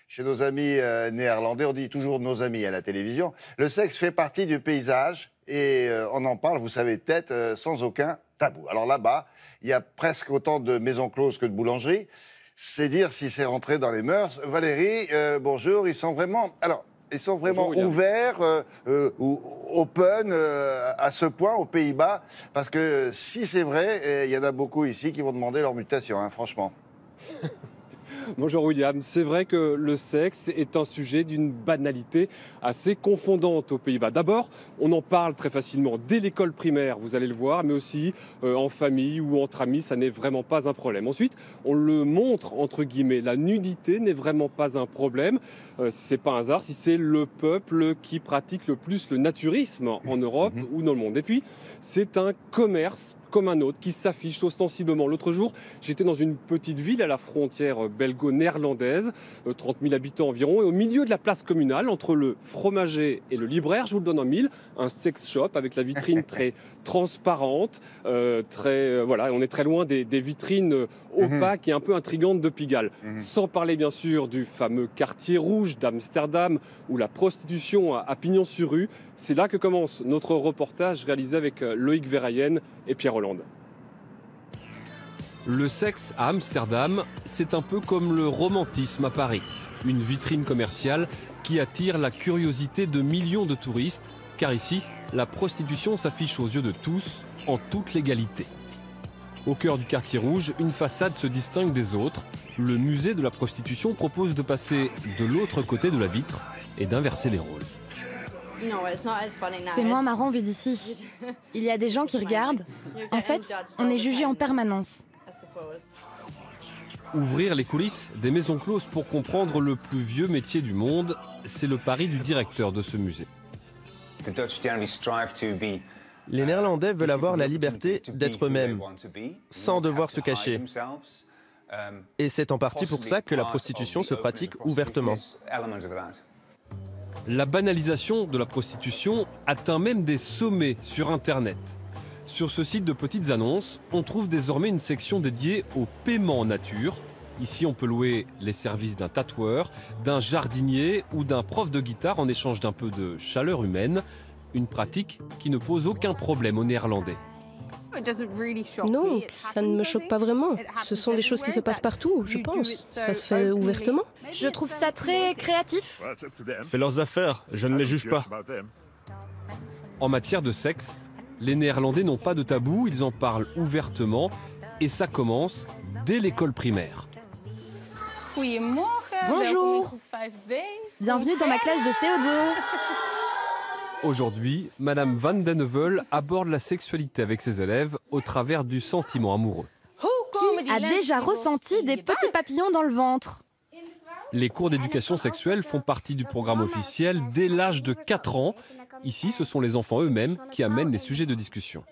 chez nos amis néerlandais. On dit toujours nos amis à la télévision. Le sexe fait partie du paysage et on en parle, vous savez peut-être, sans aucun tabou. Alors là-bas, il y a presque autant de maisons closes que de boulangeries. C'est dire si c'est rentré dans les mœurs. Valérie, bonjour, ils sont vraiment bonjour, ouverts ou open à ce point aux Pays-Bas. Parce que si c'est vrai, il y en a beaucoup ici qui vont demander leur mutation, hein, franchement. Bonjour William, c'est vrai que le sexe est un sujet d'une banalité assez confondante aux Pays-Bas. D'abord, on en parle très facilement dès l'école primaire, vous allez le voir, mais aussi en famille ou entre amis, ça n'est vraiment pas un problème. Ensuite, on le montre, entre guillemets, la nudité n'est vraiment pas un problème. C'est pas un hasard si c'est le peuple qui pratique le plus le naturisme en Europe ou dans le monde. Et puis, c'est un commerce comme un autre, qui s'affiche ostensiblement. L'autre jour, j'étais dans une petite ville à la frontière belgo-néerlandaise, 30 000 habitants environ, et au milieu de la place communale, entre le fromager et le libraire, je vous le donne en mille, un sex shop avec la vitrine très transparente, voilà, on est très loin des vitrines opaques et un peu intrigantes de Pigalle. Sans parler bien sûr du fameux quartier rouge d'Amsterdam, où la prostitution a pignon sur rue. C'est là que commence notre reportage réalisé avec Loïc Verhayen et Pierre Hollande. Le sexe à Amsterdam, c'est un peu comme le romantisme à Paris. Une vitrine commerciale qui attire la curiosité de millions de touristes, car ici, la prostitution s'affiche aux yeux de tous, en toute légalité. Au cœur du quartier rouge, une façade se distingue des autres. Le musée de la prostitution propose de passer de l'autre côté de la vitre et d'inverser les rôles. C'est moins marrant vu d'ici. Il y a des gens qui regardent. En fait, on est jugé en permanence. Ouvrir les coulisses des maisons closes pour comprendre le plus vieux métier du monde, c'est le pari du directeur de ce musée. Les Néerlandais veulent avoir la liberté d'être eux-mêmes, sans devoir se cacher. Et c'est en partie pour ça que la prostitution se pratique ouvertement. La banalisation de la prostitution atteint même des sommets sur Internet. Sur ce site de petites annonces, on trouve désormais une section dédiée au paiement en nature. Ici, on peut louer les services d'un tatoueur, d'un jardinier ou d'un prof de guitare en échange d'un peu de chaleur humaine. Une pratique qui ne pose aucun problème aux Néerlandais. Non, ça ne me choque pas vraiment. Ce sont des choses qui se passent partout, je pense. Ça se fait ouvertement. Je trouve ça très créatif. C'est leurs affaires, je ne les juge pas. En matière de sexe, les Néerlandais n'ont pas de tabou, ils en parlent ouvertement et ça commence dès l'école primaire. Bonjour. Bienvenue dans ma classe de CO2. Aujourd'hui, Madame Van Den Heuvel aborde la sexualité avec ses élèves au travers du sentiment amoureux. Qui a déjà ressenti des petits papillons dans le ventre? Les cours d'éducation sexuelle font partie du programme officiel dès l'âge de 4 ans. Ici, ce sont les enfants eux-mêmes qui amènent les sujets de discussion.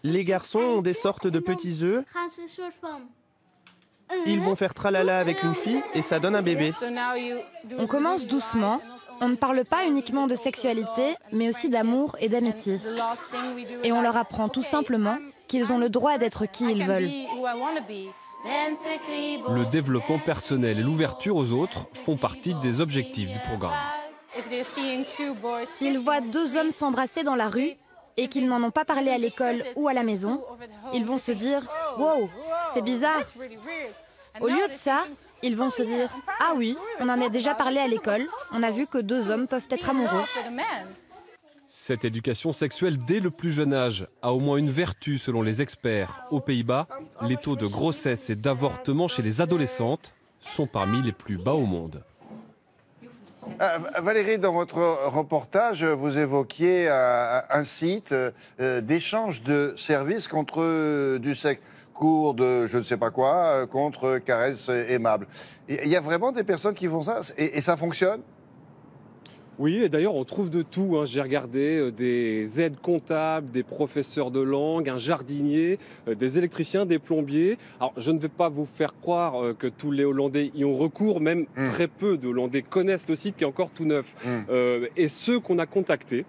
Les garçons ont des sortes de petits œufs. Ils vont faire tralala avec une fille et ça donne un bébé. On commence doucement. On ne parle pas uniquement de sexualité, mais aussi d'amour et d'amitié. Et on leur apprend tout simplement qu'ils ont le droit d'être qui ils veulent. Le développement personnel et l'ouverture aux autres font partie des objectifs du programme. S'ils voient deux hommes s'embrasser dans la rue et qu'ils n'en ont pas parlé à l'école ou à la maison, ils vont se dire « Wow, c'est bizarre ». Au lieu de ça, ils vont se dire « Ah oui, on en a déjà parlé à l'école, on a vu que deux hommes peuvent être amoureux ». Cette éducation sexuelle dès le plus jeune âge a au moins une vertu selon les experts. Aux Pays-Bas, les taux de grossesse et d'avortement chez les adolescentes sont parmi les plus bas au monde. Valérie, dans votre reportage, vous évoquiez un site d'échange de services contre du sexe. Cours de je ne sais pas quoi, contre caresses aimables. Il y a vraiment des personnes qui font ça et ça fonctionne? Oui, et d'ailleurs, on trouve de tout. J'ai regardé des aides comptables, des professeurs de langue, un jardinier, des électriciens, des plombiers. Alors, je ne vais pas vous faire croire que tous les Hollandais y ont recours. Même très peu de Hollandais connaissent le site qui est encore tout neuf. Et ceux qu'on a contactés,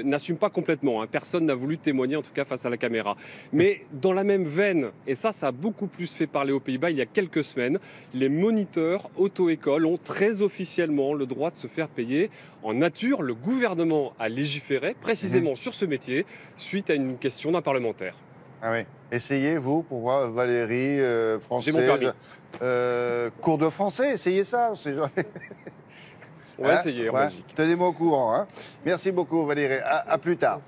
n'assume pas complètement. Hein. Personne n'a voulu témoigner, en tout cas face à la caméra. Mais dans la même veine, et ça a beaucoup plus fait parler aux Pays-Bas il y a quelques semaines, les moniteurs auto-écoles ont très officiellement le droit de se faire payer en nature. Le gouvernement a légiféré précisément sur ce métier suite à une question d'un parlementaire. Ah oui. Essayez, vous, pour voir Valérie, française. J'ai mon permis. Cours de français, essayez ça. On va essayer en Belgique. Tenez-moi au courant. Hein. Merci beaucoup, Valérie. À plus tard.